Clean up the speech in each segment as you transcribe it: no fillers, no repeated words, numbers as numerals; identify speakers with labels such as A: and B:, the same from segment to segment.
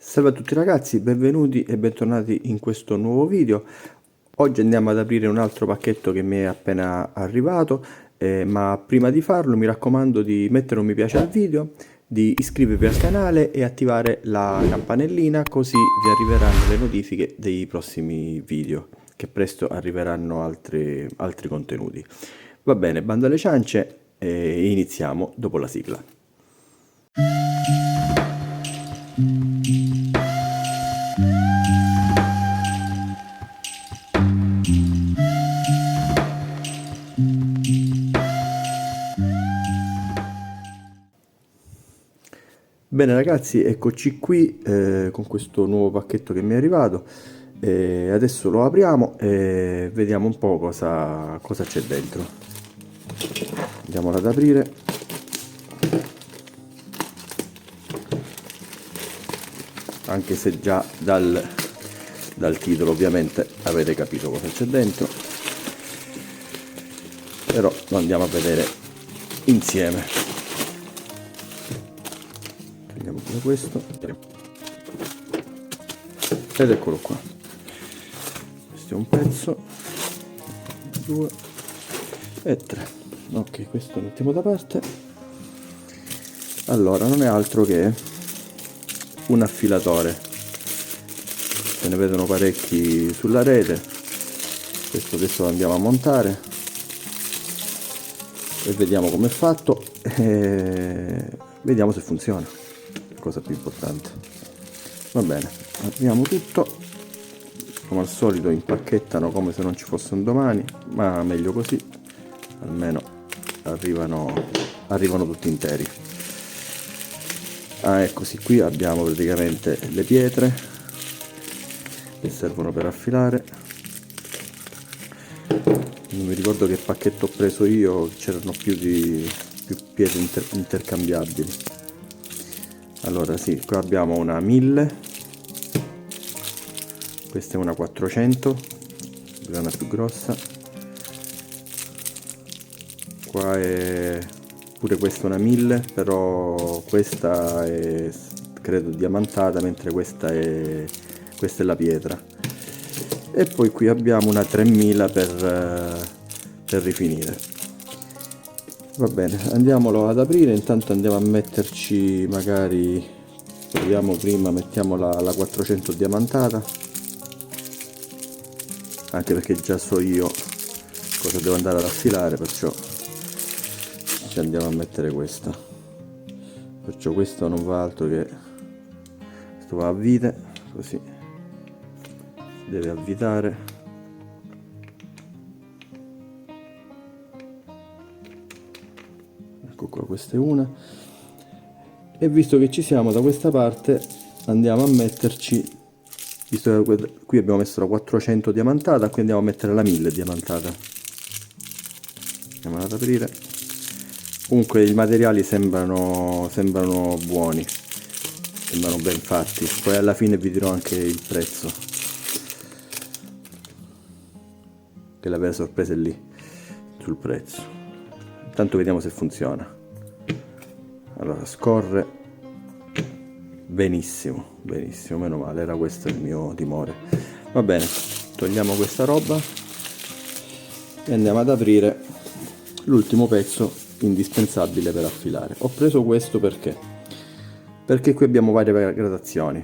A: Salve a tutti ragazzi, benvenuti e bentornati in questo nuovo video. Oggi andiamo ad aprire un altro pacchetto che mi è appena arrivato, ma prima di farlo mi raccomando di mettere un mi piace al video, di iscrivervi al canale e attivare la campanellina, così vi arriveranno le notifiche dei prossimi video, che presto arriveranno altri contenuti. Va bene, bando alle ciance e iniziamo dopo la sigla. Bene ragazzi, eccoci qui con questo nuovo pacchetto che mi è arrivato. Adesso lo apriamo e vediamo un po' cosa c'è dentro. Andiamolo ad aprire. Anche se già dal titolo ovviamente avete capito cosa c'è dentro, però lo andiamo a vedere insieme. Prendiamo pure questo ed eccolo qua. Questo è un pezzo, 2 e 3. Ok, questo lo mettiamo da parte. Allora, non è altro che un affilatore, se ne vedono parecchi sulla rete. Questo adesso lo andiamo a montare e vediamo come è fatto e vediamo se funziona, cosa più importante. Va bene, apriamo tutto. Come al solito impacchettano come se non ci fosse un domani, ma meglio così, almeno arrivano tutti interi. Eccoci, qui abbiamo praticamente le pietre che servono per affilare. Non mi ricordo che pacchetto ho preso io, c'erano più pietre intercambiabili. Allora sì, qua abbiamo una 1000, questa è una 400, è una più grossa. Qua è pure questa una 1000, però questa è credo diamantata, mentre questa è la pietra. E poi qui abbiamo una 3000 per rifinire. Va bene, andiamolo ad aprire. Intanto andiamo a metterci, magari proviamo prima, mettiamo la 400 diamantata, anche perché già so io cosa devo andare ad affilare, perciò ci andiamo a mettere questa. Perciò questo non va altro che, questo va a vite, così deve avvitare. Ecco qua, questa è una. E visto che ci siamo da questa parte, andiamo a metterci, visto che qui abbiamo messo la 400 diamantata, qui andiamo a mettere la 1000 diamantata. Andiamo ad aprire. Comunque i materiali sembrano buoni, sembrano ben fatti. Poi alla fine vi dirò anche il prezzo, che la vera sorpresa è lì sul prezzo. Intanto vediamo se funziona. Allora, scorre benissimo, benissimo, meno male, era questo il mio timore. Va bene, togliamo questa roba e andiamo ad aprire l'ultimo pezzo indispensabile per affilare. Ho preso questo perché qui abbiamo varie gradazioni,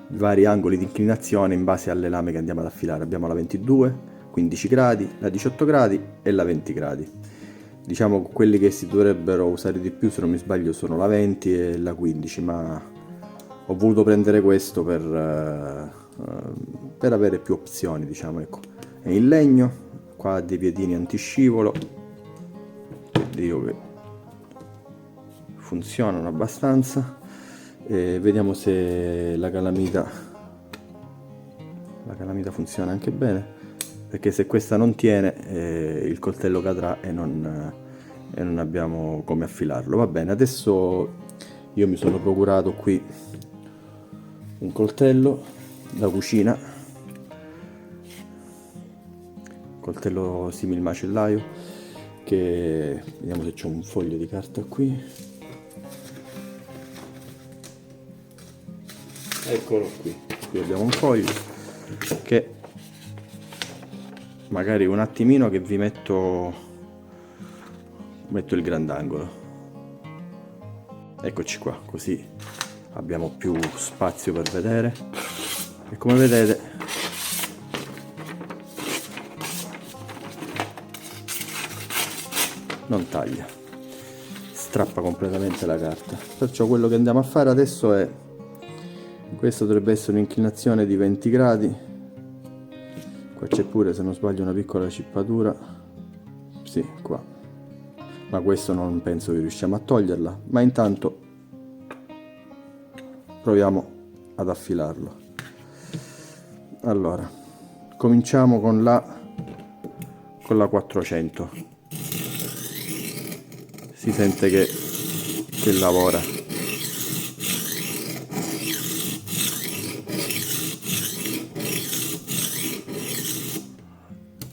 A: vari angoli di inclinazione in base alle lame che andiamo ad affilare. Abbiamo la 22, 15 gradi, la 18 gradi e la 20 gradi. Diciamo quelli che si dovrebbero usare di più, se non mi sbaglio, sono la 20 e la 15, ma ho voluto prendere questo per avere più opzioni, diciamo. Ecco, è in legno, qua ha dei piedini antiscivolo, dico che funzionano abbastanza. E vediamo se la calamita funziona anche bene, perché se questa non tiene il coltello cadrà e non abbiamo come affilarlo. Va bene, adesso io mi sono procurato qui un coltello da cucina, coltello simile macellaio, che vediamo se c'è un foglio di carta qui. Eccolo qui abbiamo un foglio che magari un attimino che vi metto il grandangolo, eccoci qua, così abbiamo più spazio per vedere e come vedete non taglia, strappa completamente la carta. Perciò quello che andiamo a fare adesso è, questo dovrebbe essere un'inclinazione di 20 gradi, qua c'è pure, se non sbaglio, una piccola cippatura, sì, qua, ma questo non penso che riusciamo a toglierla, ma intanto proviamo ad affilarlo. Allora, cominciamo con la 400, si sente che lavora.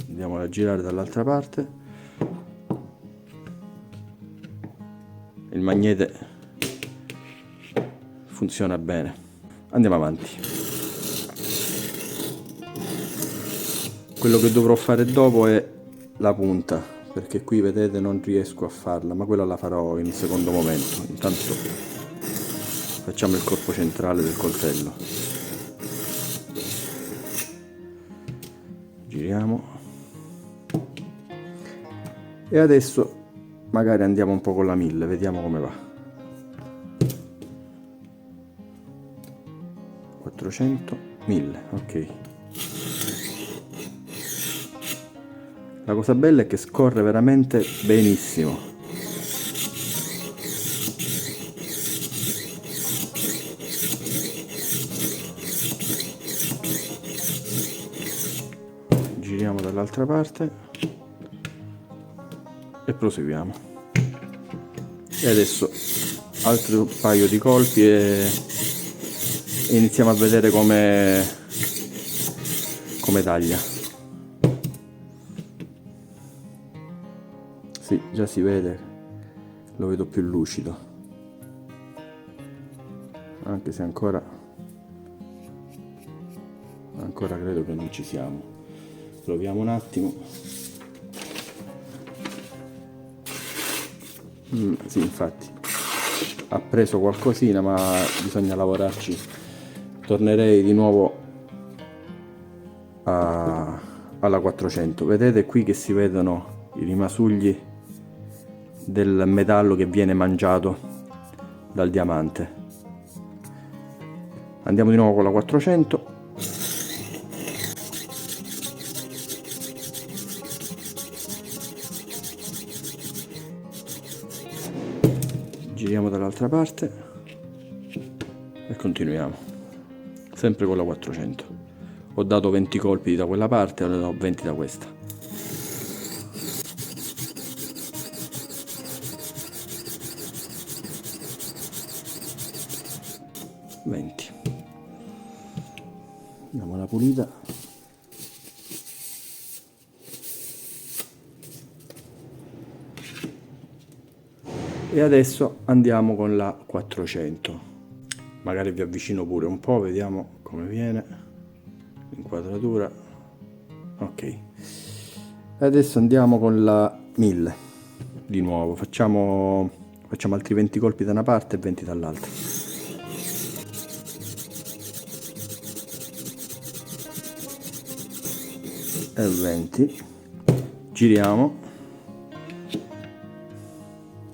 A: Andiamo a girare dall'altra parte. Il magnete funziona bene. Andiamo avanti. Quello che dovrò fare dopo è la punta, perché qui vedete non riesco a farla, ma quella la farò in un secondo momento. Intanto facciamo il corpo centrale del coltello. Giriamo. E adesso magari andiamo un po' con la 1000, vediamo come va. 400, 1000, ok. La cosa bella è che scorre veramente benissimo. Giriamo dall'altra parte e proseguiamo. E adesso altro paio di colpi e iniziamo a vedere come taglia. Sì, già si vede, lo vedo più lucido, anche se ancora credo che non ci siamo. Proviamo un attimo. Sì, infatti ha preso qualcosina, ma bisogna lavorarci. Tornerei di nuovo alla 400. Vedete qui che si vedono i rimasugli del metallo che viene mangiato dal diamante. Andiamo di nuovo con la 400. Giriamo dall'altra parte e continuiamo sempre con la 400. Ho dato 20 colpi da quella parte, ora ne ho 20 da questa. Diamo una pulita. E adesso andiamo con la 400. Magari vi avvicino pure un po', vediamo come viene l'inquadratura. Ok. Adesso andiamo con la 1000 di nuovo. Facciamo altri 20 colpi da una parte e 20 dall'altra. E 20. Giriamo.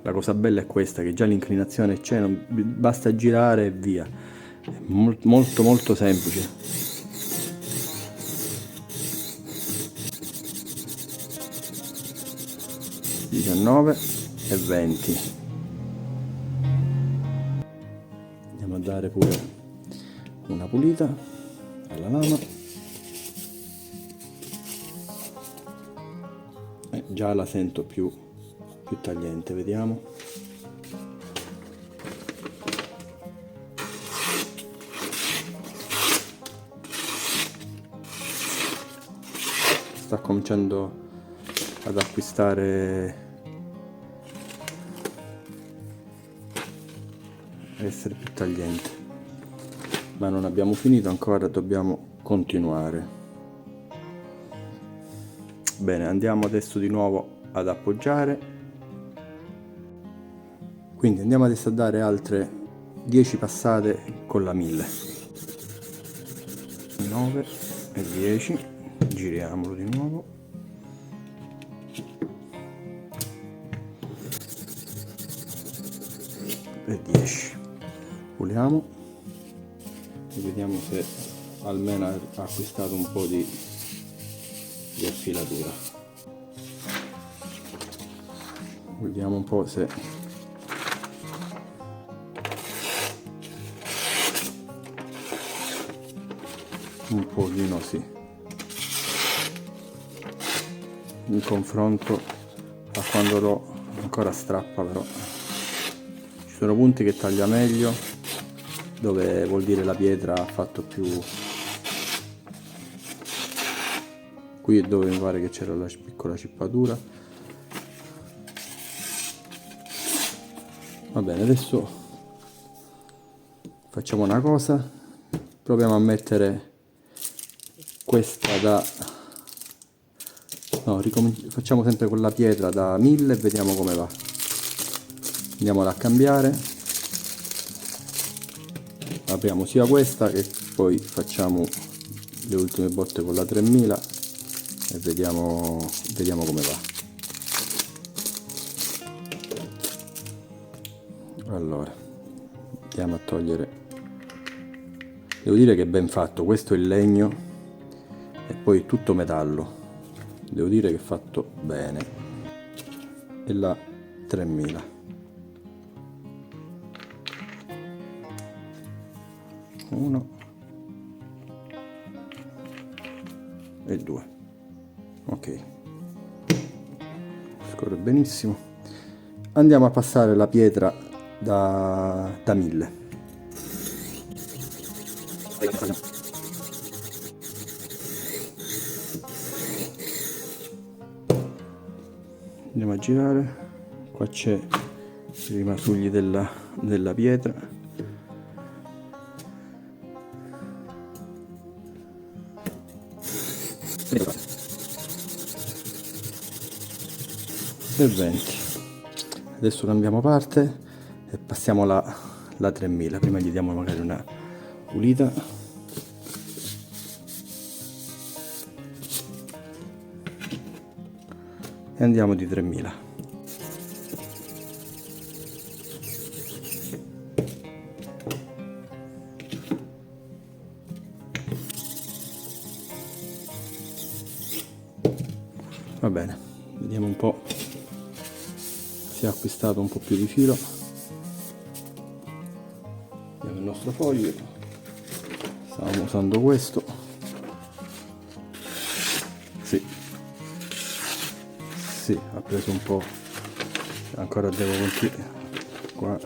A: La cosa bella è questa, che già l'inclinazione c'è, basta girare e via. È molto semplice. E 20. Andiamo a dare pure una pulita alla lama. Già la sento più tagliente, vediamo. Sta cominciando ad acquistare, a essere più tagliente. ma non abbiamo finito ancora, dobbiamo continuare. Bene, andiamo adesso di nuovo ad appoggiare, quindi andiamo adesso a dare altre 10 passate con la 1000. 9 e 10, giriamolo di nuovo, e 10, puliamo e vediamo se almeno ha acquistato un po' di affilatura. Vediamo un po' se un pochino sì, in confronto a quando l'ho ancora strappa, però ci sono punti che taglia meglio, dove vuol dire la pietra ha fatto più. Qui è dove mi pare che c'era la piccola cippatura. Va bene, adesso facciamo una cosa, proviamo a mettere questa da no, facciamo sempre con la pietra da 1000 e vediamo come va. Andiamola a cambiare, apriamo sia questa che poi facciamo le ultime botte con la 3000 e vediamo come va. Allora, andiamo a togliere. Devo dire che è ben fatto, questo è il legno e poi tutto metallo, devo dire che è fatto bene. E la 3000, 1 e 2, ok, scorre benissimo. Andiamo a passare la pietra da 1000. Andiamo a girare, qua c'è i rimasugli della pietra. E 20. Adesso cambiamo parte e passiamo la 3000, prima gli diamo magari una pulita. E andiamo di 3000. Va bene, vediamo un po', si è acquistato un po' più di filo. Abbiamo il nostro foglio, stavamo usando questo, sì, ha preso un po', ancora devo continuare qua.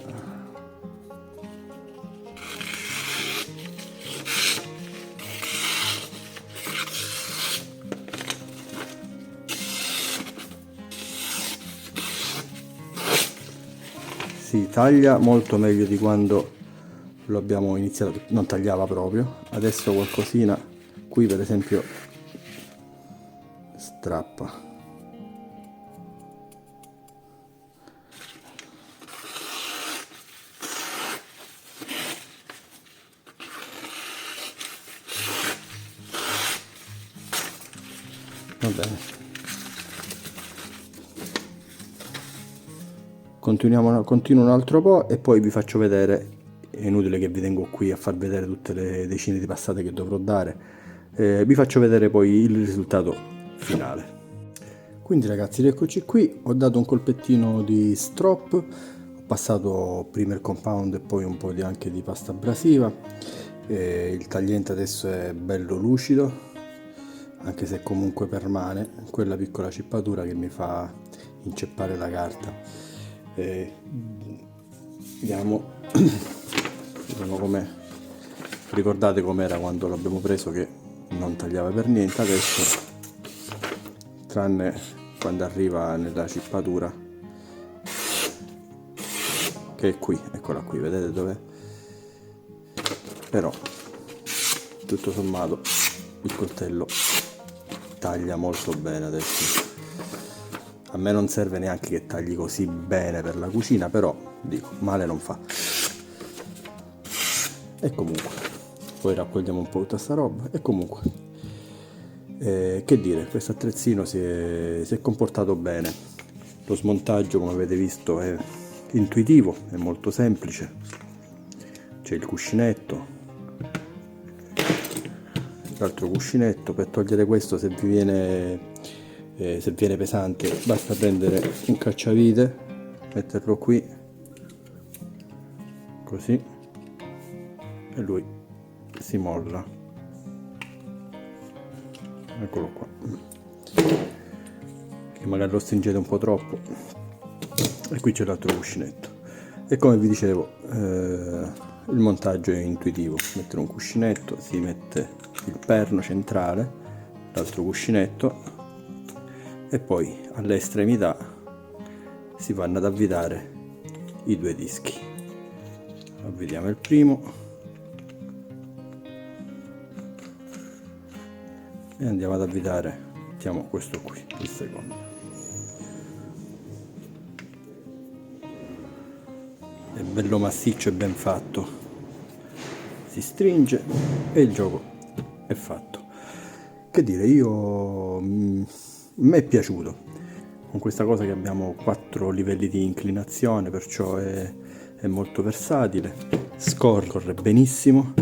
A: Si taglia molto meglio di quando lo abbiamo iniziato, non tagliava proprio, adesso qualcosina qui per esempio strappa. Va bene, continuo un altro po' e poi vi faccio vedere. È inutile che vi tengo qui a far vedere tutte le decine di passate che dovrò dare, vi faccio vedere poi il risultato finale. Quindi ragazzi, rieccoci qui, ho dato un colpettino di strop, ho passato prima il compound e poi un po' anche di pasta abrasiva, il tagliente adesso è bello lucido, anche se comunque permane quella piccola cippatura che mi fa inceppare la carta. Vediamo come, ricordate com'era quando l'abbiamo preso, che non tagliava per niente. Adesso, tranne quando arriva nella cippatura, che è qui, eccola qui, vedete dov'è? Però tutto sommato il coltello taglia molto bene adesso. A me non serve neanche che tagli così bene per la cucina, però dico, male non fa. E comunque poi raccogliamo un po' tutta sta roba. E comunque che dire, questo attrezzino si è comportato bene. Lo smontaggio, come avete visto, è intuitivo, è molto semplice. C'è il cuscinetto, l'altro cuscinetto. Per togliere questo, se viene pesante, basta prendere un cacciavite, metterlo qui così e lui si molla. Eccolo qua, che magari lo stringete un po' troppo. E qui c'è l'altro cuscinetto. E come vi dicevo, il montaggio è intuitivo. Mettere un cuscinetto, si mette il perno centrale, l'altro cuscinetto, e poi alle estremità si vanno ad avvitare i due dischi. Avvitiamo il primo e andiamo ad avvitare, mettiamo questo qui, il secondo. È bello massiccio e ben fatto, si stringe e il gioco è fatto. Che dire, a me è piaciuto, con questa cosa che abbiamo 4 livelli di inclinazione, perciò è molto versatile, scorre benissimo,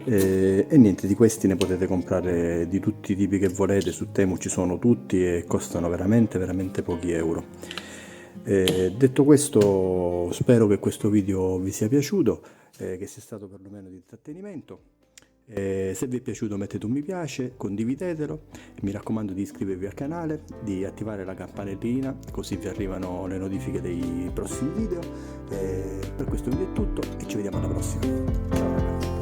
A: e niente, di questi ne potete comprare di tutti i tipi che volete, su Temu ci sono tutti e costano veramente pochi euro. Detto questo, spero che questo video vi sia piaciuto, che sia stato perlomeno di intrattenimento. Se vi è piaciuto mettete un mi piace, condividetelo, mi raccomando di iscrivervi al canale, di attivare la campanellina così vi arrivano le notifiche dei prossimi video. Per questo video è tutto e ci vediamo alla prossima. Ciao ragazzi.